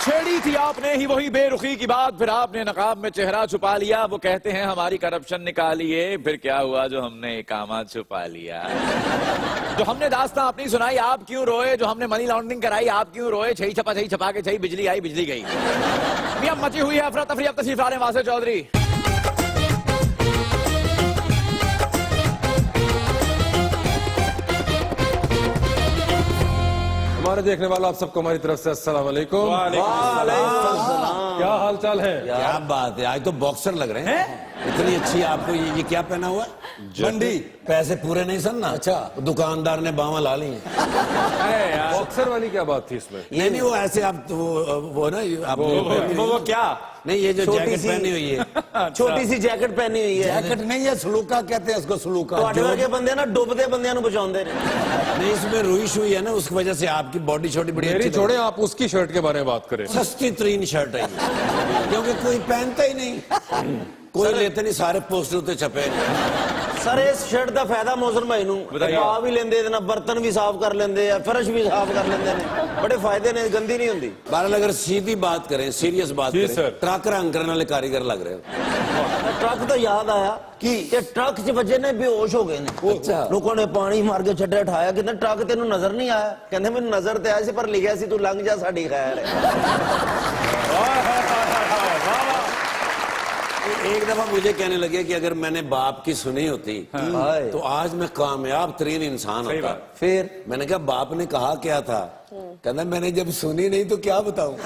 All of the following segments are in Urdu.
چھیڑی تھی آپ نے ہی وہی بے رخی کی بات، پھر آپ نے نقاب میں چہرہ چھپا لیا. وہ کہتے ہیں ہماری کرپشن نکالیے، پھر کیا ہوا جو ہم نے اقامہ چھپا لیا. جو ہم نے داستان اپنی سنائی آپ کیوں روئے، جو ہم نے منی لانڈرنگ کرائی آپ کیوں روئے. چھئی چھپا کے چھئی بجلی آئی بجلی گئی. میاں مچی ہوئی ہے افراتفری. اب تشریف لائیں واسع چودھری. ہمارے دیکھنے والا آپ سب کو ہماری طرف سے السلام علیکم. وعلیکم السلام. کیا حال چال ہے؟ کیا بات ہے، آج تو باکسر لگ رہے ہیں. اتنی اچھی آپ کو یہ کیا پہنا ہوا ہے؟ منڈی. پیسے پورے نہیں سننا. اچھا دکاندار نے باواں لا لی ہیں. باکسر والی کیا بات تھی اس میں؟ نہیں وہ ایسے آپ وہ نا وہ کیا نہیں، یہ جو جیکٹ پہنی ہوئی ہے، چھوٹی سی جیکٹ پہنی ہوئی ہے. جیکٹ نہیں ہے، سلوکا کہتے ہیں اس کو. سلوکا کے بندے نا ڈوبتے بندیاں بچاؤندے نہیں. اس میں روئش ہوئی ہے نا، اس کی وجہ سے آپ کی باڈی چھوٹی بڑی میری چھوڑیں، آپ اس کی شرٹ کے بارے میں بات کریں. سستی ترین شرٹ ہے کیونکہ کوئی پہنتا ہی نہیں، کوئی لیتے نہیں، سارے پوسٹر تے چھپے. سر اس شرٹ دا فائدہ موزن بھائی نو پا بھی لیندے نا، برتن بھی صاف کر لیندے، فرش بھی صاف کر لیندے نے. بڑے فائدے نے، گندی نہیں ہوندی. بہرحال اگر سیدھی بات کریں، سیریس بات کریں، ٹرک رنگ کرنے والے کاریگر لگ رہے ہو. ٹرک تو یاد آیا کہ ٹرک چ بچے نے بے ہوش ہو گئے نے. لوگوں نے پانی مار کے چھڈے اٹھایا کہ ٹرک تینوں نظر نہیں آیا. کہندے مینوں نظر تے آیا سی پر لکھیا سی تو لنگ جا ساڈی خیر ہے. ایک دفعہ مجھے کہنے لگے کہ اگر میں نے باپ کی سنی ہوتی تو آج میں کامیاب ترین انسان ہوتا. پھر میں نے کہا باپ نے کہا کیا تھا؟ کہنا میں نے جب سنی نہیں تو کیا بتاؤں.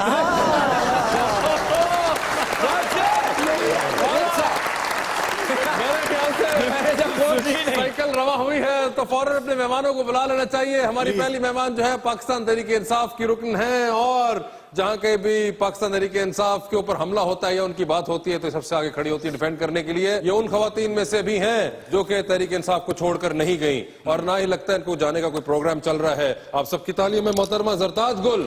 سائیکل رواں ہوئی ہے تو فوراً اپنے مہمانوں کو بلا لینا چاہیے. ہماری پہلی مہمان جو ہے پاکستان تحریک انصاف کی رکن ہیں، اور جہاں کہیں بھی پاکستان تحریک انصاف کے اوپر حملہ ہوتا ہے یا ان کی بات ہوتی ہے تو سب سے آگے کھڑی ہوتی ہے ڈیفینڈ کرنے کے لیے. یہ ان خواتین میں سے بھی ہیں جو کہ تحریک انصاف کو چھوڑ کر نہیں گئیں، اور نہ ہی لگتا ہے ان کو جانے کا کوئی پروگرام چل رہا ہے. آپ سب کی تعلیم میں محترمہ زرتاج گل.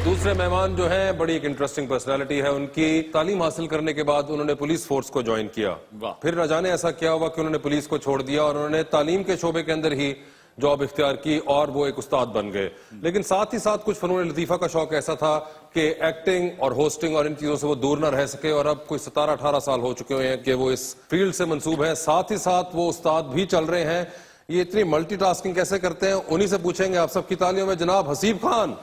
دوسرے مہمان جو ہیں بڑی ایک انٹرسٹنگ پرسنالٹی ہے. ان کی تعلیم حاصل کرنے کے بعد انہوں نے پولیس فورس کو جوائن کیا. پھر نہ جانے ایسا کیا ہوا کہ انہوں نے پولیس کو چھوڑ دیا اور انہوں نے تعلیم کے شعبے کے اندر ہی جاب اختیار کی اور وہ ایک استاد بن گئے. لیکن ساتھ ہی ساتھ کچھ فنون لطیفہ کا شوق ایسا تھا کہ ایکٹنگ اور ہوسٹنگ اور ان چیزوں سے وہ دور نہ رہ سکے، اور اب کوئی 17-18 سال ہو چکے ہوئے ہیں کہ وہ اس فیلڈ سے منسوب ہیں. ساتھ ہی ساتھ وہ استاد بھی چل رہے ہیں. یہ اتنی ملٹی ٹاسکنگ کیسے کرتے ہیں، انہی سے پوچھیں گے. آپ سب کی تالیوں میں جناب حسیب خان.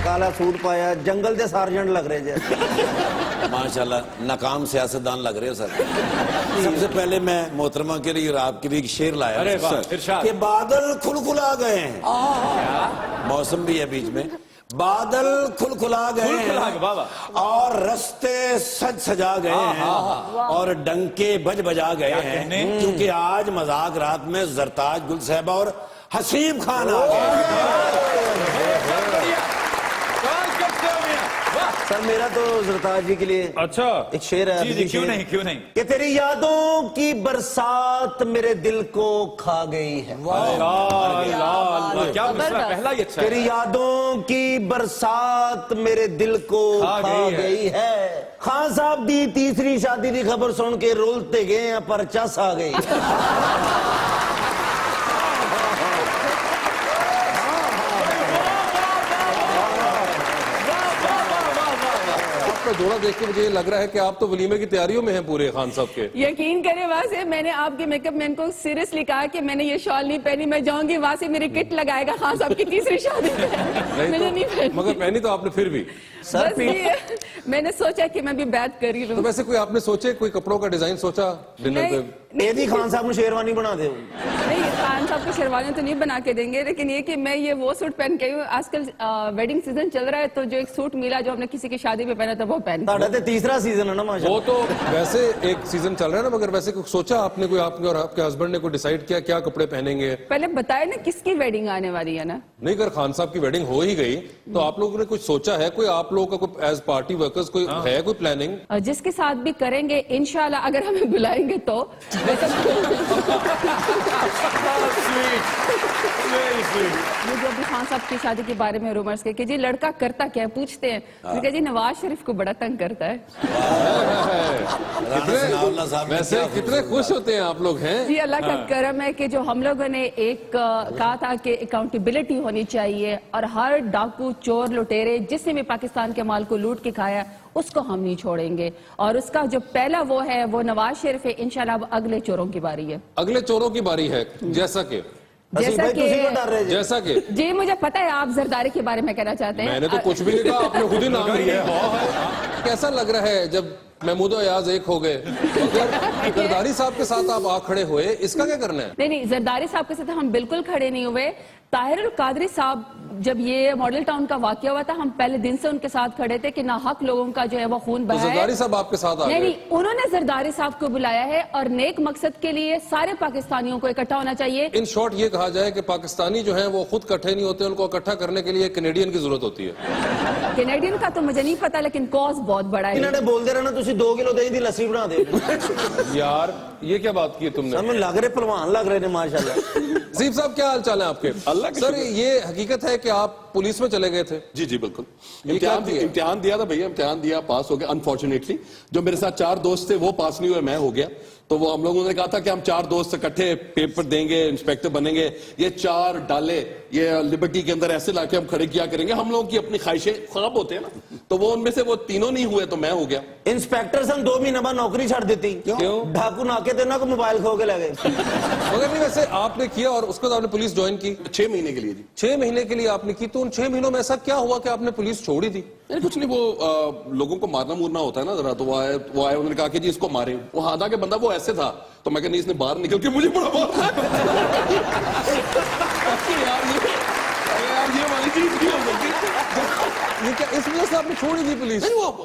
کالا سوٹ پایا، جنگل دے سارجنٹ لگ رہے جیسے. ماشاءاللہ ناکام سیاستدان لگ رہے ہو سر. سب سے پہلے میں محترمہ کے لیے اور آپ کے لیے ایک شعر لایا کہ بادل کھلکھلا گئے ہیں. موسم بھی ہے بیچ میں. بادل کھلکھلا گئے ہیں اور رستے سج سجا گئے ہیں اور ڈنکے بج بجا گئے ہیں، کیونکہ آج مذاق رات میں زرتاج گل صاحبہ اور حسیب خان آ گئے. سر میرا تو زرتاج جی کے لیے اچھا ایک شعر ہے. جی کیوں نہیں کہ تیری یادوں کی برسات میرے دل کو کھا گئی ہے. کیا پہلا ہی اچھا. تیری یادوں کی برسات میرے دل کو کھا گئی ہے. خان صاحب دی تیسری شادی دی خبر سن کے رولتے گئے ہیں پر چس آ گئی. جوڑا دیکھ کے مجھے یہ لگ رہا ہے کہ آپ تو ولیمے کی تیاریوں میں ہیں پورے خان صاحب کے. یقین کریں وہاں سے میں نے آپ کے میک اپ مین کو سیریسلی کہا کہ میں نے یہ شال نہیں پہنی، میں جاؤں گی وہاں سے میری کٹ لگائے گا خان صاحب کی تیسری شادی میں. مگر پہنی تو آپ نے پھر بھی. میں نے سوچا کہ میں بھی بیعت کر ہی لوں. تو ویسے کوئی آپ نے سوچے کوئی کپڑوں کا ڈیزائن سوچا ڈنر پہ؟ نہیں خان صاحب نے شیروانی بنا دے. نہیں خان صاحب کو شیروانی تو نہیں بنا کے دیں گے، لیکن یہ کہ میں یہ وہ سوٹ پہن کے ہوں. آج کل ویڈنگ سیزن چل رہا ہے تو جو ایک سوٹ ملا جو ہم نے کسی کی شادی پہ پہنا تھا وہ پہن. تیسرا سیزن ہے نا ماشاءاللہ. وہ تو ویسے ایک سیزن چل رہا ہے نا، مگر ویسے کوئی سوچا آپ نے، کوئی آپ نے اور آپ کے ہسبینڈ نے کوئی ڈیسائیڈ کیا کیا کپڑے پہنیں گے؟ پہلے بتائے نا کس کی ویڈنگ آنے والی ہے نا. نہیں اگر خان صاحب کی ویڈنگ ہو ہی گئی تو آپ لوگوں نے کچھ سوچا ہے؟ کوئی آپ لوگوں کا کوئی ایز پارٹی ورکرز کوئی ہے کوئی پلاننگ؟ جس کے ساتھ بھی کریں گے انشاءاللہ اگر ہمیں بلائیں گے تو. وہ جو ابھی خان صاحب کی شادی کے بارے میں رومرز کے کہ جی لڑکا کرتا کیا ہے پوچھتے ہیں تو کہا جی نواز شریف کو بڑا تنگ کرتا ہے. رانا ثناء اللہ صاحب نے ویسے کیا کتنے خوش ہوتے ہیں آپ لوگ ہیں. جی اللہ کا کرم ہے کہ جو ہم لوگوں نے ایک کہا تھا کہ اکاؤنٹیبلٹی ہونی چاہیے اور ہر ڈاکو چور لٹیرے جس نے بھی پاکستان کے مال کو لوٹ کے کھایا اس کو ہم نہیں چھوڑیں گے, اور اس کا جو پہلا وہ ہے وہ نواز شریف ہے. انشاءاللہ اب اگلے چوروں کی باری ہے, اگلے چوروں کی باری ہے. جیسا کہ جیسا کہ جی مجھے پتا ہے آپ زرداری کے بارے میں کہنا چاہتے ہیں. میں نے تو کچھ بھی نہیں کہا, آپ نے خود ہی نام لیا. کیسا لگ رہا ہے جب محمود و ایاز ایک ہو گئے, مگر زرداری صاحب کے ساتھ آپ آ کھڑے ہوئے, اس کا کیا کرنا ہے؟ نہیں زرداری صاحب کے ساتھ ہم بالکل کھڑے نہیں ہوئے. طاہر القادری صاحب جب یہ ماڈل ٹاؤن کا واقعہ ہوا تھا ہم پہلے دن سے ان کے ساتھ کھڑے تھے کہ ناحق لوگوں کا جو ہے وہ خون بہا ہے. زرداری صاحب آپ کے ساتھ آ گئے؟ نہیں انہوں نے زرداری صاحب کو بلایا ہے اور نیک مقصد کے لیے سارے پاکستانیوں کو اکٹھا ہونا چاہیے. ان شارٹ یہ کہا جائے کہ پاکستانی جو ہیں وہ خود کٹھے نہیں ہوتے, ان کو اکٹھا کرنے کے لیے کینیڈین کی ضرورت ہوتی ہے. کینیڈین کا تو مجھے نہیں پتا لیکن کاز بہت بڑا ہے. انہوں نے بول دے رہا نا تسی 2 کلو دہی دی لسی بنا دے. یار یہ کیا بات کی تم نے؟ ہمیں لگ رہے پلوان لگ رہے ہیں ماشاءاللہ. زیب صاحب کیا حال چال ہے آپ کے؟ اللہ سر یہ حقیقت ہے کہ آپ پولیس میں چلے گئے تھے؟ جی بالکل. یہ کیا امتحان دیا تھا بھیا, امتحان دیا, پاس ہو گیا. انفارچونیٹلی جو میرے ساتھ 4 دوست تھے وہ پاس نہیں ہوئے, میں ہو گیا. تو وہ ہم لوگوں نے کہا تھا کہ ہم 4 دوست اکٹھے پیپر دیں گے, انسپیکٹر بنیں گے. یہ 4 ڈالے یہ لبرٹی کے اندر ایسے لا کے ہم کھڑے کیا کریں گے. ہم لوگوں کی اپنی خواہشیں خواب ہوتے ہیں نا, تو وہ ان میں سے وہ تینوں نہیں ہوئے تو میں ہو گیا. انسپیکٹر سے 2 مہینے بعد نوکری چھڑ دیتی. کیوں؟ ڈھاکو ناکے تھے نا کو موبائل کھو کے لے گئے. مگر نہیں ویسے آپ نے کیا اور اس کے بعد آپ نے پولیس جوائن کی 6 مہینے کے لیے. جی 6 مہینے کے لیے آپ نے کی, تو ان 6 مہینوں میں ایسا کیا ہوا کہ آپ نے پولیس چھوڑی تھی؟ کچھ نہیں, وہ لوگوں کو مارنا مورنا ہوتا ہے نا ذرا, تو وہ آئے انہوں نے کہا کہ جی اس کو مارے. وہ ہاں کہ بندہ وہ ایسے تھا تو میں کہ نہیں اس نے باہر نکل کے مجھے بڑا مارا. یہ والی چیز نہیں ہو سکتی. اس وجہ سے آپ نے چھوڑی تھی پولیس؟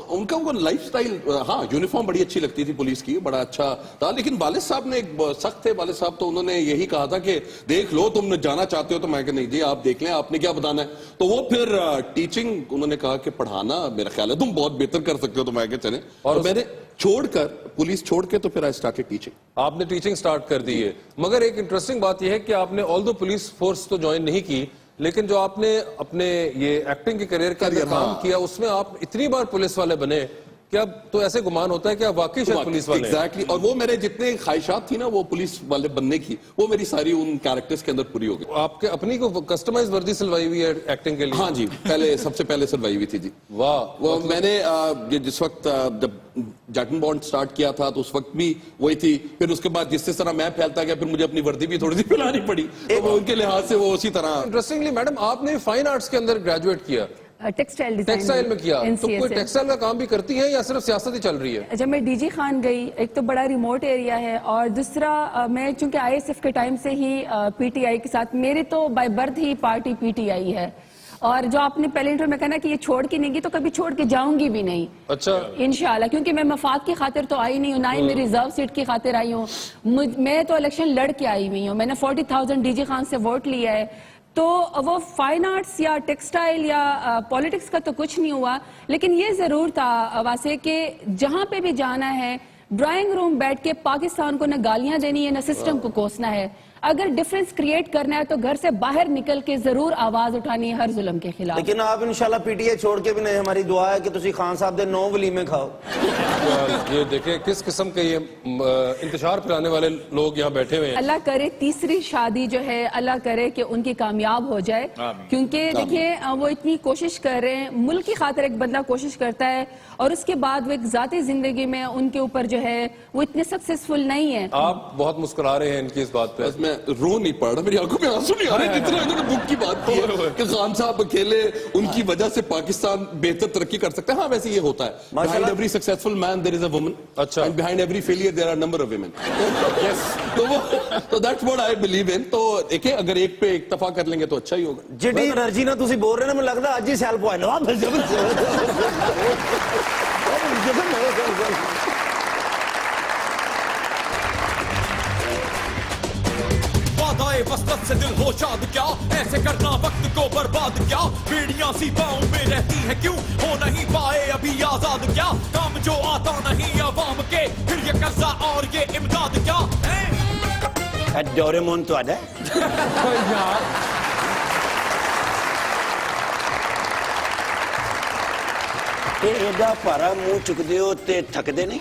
ان کا لائف سٹائل, ہاں یونیفارم بڑی اچھی لگتی تھی پولیس کی, بڑا اچھا تھا. لیکن والد صاحب نے ایک سخت تھے والد صاحب, تو انہوں نے یہی کہا تھا کہ دیکھ لو تم جانا چاہتے ہو. تو میں کہ نہیں جی آپ دیکھ لیں, آپ نے کیا بتانا ہے. تو وہ پھر ٹیچنگ انہوں نے کہا کہ پڑھانا میرا خیال ہے تم بہت بہتر کر سکتے ہو. تو میں کہ چلیں, اور میں نے چھوڑ کر پولیس چھوڑ کے تو پھر آئی اسٹارٹڈ ٹیچنگ. آپ نے ٹیچنگ سٹارٹ کر دی ہے. مگر ایک انٹرسٹنگ بات یہ ہے کہ آپ نے آلدو پولیس فورس تو جوائن نہیں کی, لیکن جو آپ نے اپنے یہ ایکٹنگ کے کریئر کا کام کیا اس میں آپ اتنی بار پولیس والے بنے کہ اب تو ایسے گمان ہوتا ہے کہ آپ واقعی شاید پولیس والے ہیں. ایگزیکٹلی. اور وہ میرے جتنے خواہشات تھی نا وہ پولیس والے بننے کی, وہ میری ساری ان کیریکٹرز کے اندر پوری ہو گئی. آپ کے اپنی کو کسٹمائز وردی سلوائی ہوئی ہے ایکٹنگ کے لیے؟ ہاں جی, پہلے سب سے پہلے سلوائی ہوئی تھی. جی واہ. وہ میں نے جس وقت جب جیٹن بانڈ سٹارٹ کیا تھا تو اس وقت بھی وہی تھی. پھر اس کے بعد جس طرح میں پھیلتا گیا پھر مجھے اپنی وردی بھی تھوڑی سی پھیلانی پڑی, تو ان کے لحاظ سے وہ اسی طرح. انٹرسٹنگلی میڈم آپ نے فائن آرٹس کے اندر گریجویٹ کیا, ٹیکسٹائل میں کیا, تو کوئی ٹیکسٹائل کا کام بھی کرتی ہیں یا صرف سیاست ہی چل رہی ہے؟ جب میں ڈی جی خان گئی, ایک تو بڑا ریموٹ ایریا ہے, اور دوسرا میں چونکہ آئی ایس ایف کے ٹائم سے ہی پی ٹی آئی کے ساتھ, میری تو by birth he party P T I ہے. اور جو آپ نے پہلے انٹرویو میں کہا کہ یہ چھوڑ کے نہیں گی, تو کبھی چھوڑ کے جاؤں گی بھی نہیں. اچھا. انشاءاللہ, کیونکہ میں مفاد کی خاطر تو آئی نہیں ہوں, نہ ہی میں ریزرو سیٹ کی خاطر آئی ہوں. میں تو الیکشن لڑ کے آئی ہوئی ہوں. میں نے 40,000 ڈی جی خان سے ووٹ لیا ہے. تو وہ فائن آرٹس یا ٹیکسٹائل یا پولیٹکس کا تو کچھ نہیں ہوا, لیکن یہ ضرور تھا واسے کہ جہاں پہ بھی جانا ہے ڈرائنگ روم بیٹھ کے پاکستان کو نہ گالیاں دینی ہے نہ سسٹم کو کوسنا ہے. اگر ڈیفرنس کریٹ کرنا ہے تو گھر سے باہر نکل کے ضرور آواز اٹھانی ہے ہر ظلم کے خلاف. لیکن آپ انشاءاللہ پی ٹی آئی چھوڑ کے بھی نہیں, ہماری دعا ہے کہ تسی خان صاحب دے 9 ولیمے کھاؤ. یہ دیکھیں کس قسم کے یہ انتشار پھیلانے والے لوگ یہاں بیٹھے ہوئے ہیں. اللہ کرے تیسری شادی جو ہے اللہ کرے کہ ان کی کامیاب ہو جائے, کیونکہ دیکھیں وہ اتنی کوشش کر رہے ہیں. ملک کی خاطر ایک بندہ کوشش کرتا ہے اور اس کے بعد وہ ایک ذاتی زندگی میں ان کے اوپر جو ہے وہ اتنے سکسیسفل نہیں ہے. آپ بہت مسکرا رہے ہیں ان کی اس بات پہ. میں رو نہیں پڑ رہا, میری آنکھوں میں آنسو نہیں آ رہے جتنا انہوں نے بک کی بات کی ہے کہ خان صاحب اکیلے ان کی وجہ سے پاکستان بہتر ترقی کر سکتا ہے. ہاں ویسے یہ ہوتا ہے, behind every successful man there is a woman, and behind every failure there are a number of women. Yes, تو that's what I believe in. تو دیکھیں اگر ایک پہ اکتفا کر لیں گے تو اچھا ہی ہوگا. جڑی انرجی نہ تسی بول رہے ہیں, مجھے لگتا اج ہی سیل پوائنٹ وا پھر جب وسط سے دل ہو شاد کیا, ایسے کرنا وقت کو برباد کیا, بیڑیاں سی پاؤں میں رہتی ہے کیوں, ہو نہیں پائے ابھی آزاد کیا, کام جو آتا نہیں عوام کے, پھر یہ قرضہ اور یہ امداد کیا. ڈوریمون تو آڈا ਤੇ ਇਹਦਾ ਭਾਰਾ ਮੂੰਹ ਚੁੱਕਦੇ ਹੋ ਤੇ ਥੱਕਦੇ ਨਹੀਂ?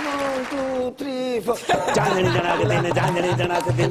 1 2 3 4 ਚਾਂਦਨੀ ਜਣਾ ਕੇ ਦਿਨ ਚਾਂਦਨੀ ਜਣਾ ਕੇ ਦਿਨ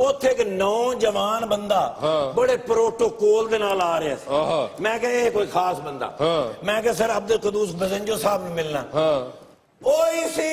ਉੱਥੇ ਇੱਕ ਨੌਜਵਾਨ ਬੰਦਾ ਬੜੇ ਪ੍ਰੋਟੋਕੋਲ ਦੇ ਨਾਲ ਆ ਰਿਹਾ ਸੀ। ਮੈਂ ਕਿਹਾ ਇਹ ਕੋਈ ਖਾਸ ਬੰਦਾ। ਮੈਂ ਕਿਹਾ ਸਰ ਅਬਦੁਲ ਕਦੂਸ ਬਜ਼ੰਜੋ ਸਾਹਿਬ ਨੂੰ ਮਿਲਣਾ। ਉਹੀ ਸੀ।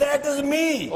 that is me।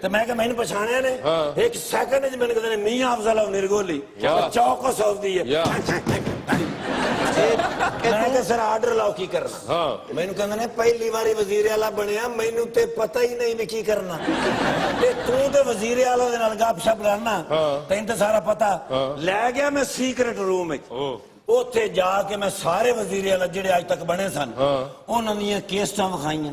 ਤੇ ਮੈਂ ਕਿਹਾ ਮੈਨੂੰ ਪਛਾਣਿਆ ਨੇ। ਇੱਕ ਸੈਕਿੰਡ ਵਿੱਚ ਮੈਨੂੰ ਕਹਿੰਦੇ ਨੇ ਮੀਆਂ ਅਫਜ਼ਲ ਨਿਰਗੋਲੀ ਚੌਕਸ ਆਫ ਦੀ ਹੈ। ਮੈਂ ਕਿਹਾ ਸਰ ਆਰਡਰ ਲਾਓ ਕੀ ਕਰਨਾ। ਮੈਨੂੰ ਕਹਿੰਦੇ ਨੇ ਪਹਿਲੀ ਵਾਰੀ ਵਜ਼ੀਰ ਆਲਾ ਬਣਿਆ, ਮੈਨੂੰ ਤੇ ਪਤਾ ਹੀ ਨਹੀਂ ਵੀ ਕੀ ਕਰਨਾ, ਤੇ ਤੂੰ ਤੇ ਵਜ਼ੀਰ ਆਲਾ ਦੇ ਨਾਲ ਗੱਪਸ਼ਪ ਕਰਨਾ, ਤੈਨੂੰ ਤੇ ਸਾਰਾ ਪਤਾ। ਲੈ ਗਿਆ ਮੈਂ ਸੀਕ੍ਰੇਟ ਰੂਮ ਵਿੱਚ, ਉੱਥੇ ਜਾ ਕੇ ਮੈਂ ਸਾਰੇ ਵਜ਼ੀਰ ਆਲਾ ਜਿਹੜੇ ਅੱਜ ਤੱਕ ਬਣੇ ਸਨ ਉਹਨਾਂ ਦੀਆਂ ਕੇਸਟਾਂ ਵਿਖਾਈਆਂ,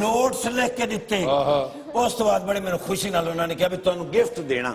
ਨੋਟਸ ਲਿਖ ਕੇ ਦਿੱਤੇ। ਉਸ ਤੋਂ ਬਾਅਦ ਬੜੇ ਮੈਨੂੰ ਖੁਸ਼ੀ ਨਾਲ ਉਹਨਾਂ ਨੇ ਕਿਹਾ ਵੀ ਤੁਹਾਨੂੰ ਗਿਫਟ ਦੇਣਾ।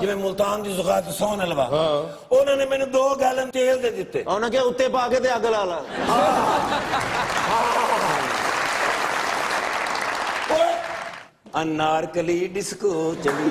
ਜਿਵੇਂ ਮੁਲਤਾਨ ਦੀ ਸੁਗਾਤ ਸੋਹਣ ਹਲਵਾ, ਉਹਨਾਂ ਨੇ ਮੈਨੂੰ 2 ਗੈਲਨ ਤੇਲ ਦੇ ਦਿੱਤੇ। ਉਹਨਾਂ ਕਿਹਾ ਉੱਤੇ ਪਾ ਕੇ ਤੇ ਅੱਗ ਲਾ ਲਾ। ਓਏ ਅਨਾਰਕਲੀ ਡਿਸਕੋ ਚਲੀ।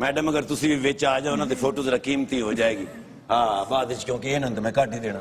ਮੈਡਮ ਅਗਰ ਤੁਸੀਂ ਵੀ ਵਿੱਚ ਆ ਜਾਓ ਨਾ ਤੇ ਫੋਟੋ ਜ਼ਰਾ ਕੀਮਤੀ ਹੋ ਜਾਏਗੀ ਹਾਂ ਬਾਅਦ ਵਿੱਚ ਕਿਉਂਕਿ ਇਹਨਾਂ ਨੂੰ ਤਾਂ ਮੈਂ ਕੱਢ ਹੀ ਦੇਣਾ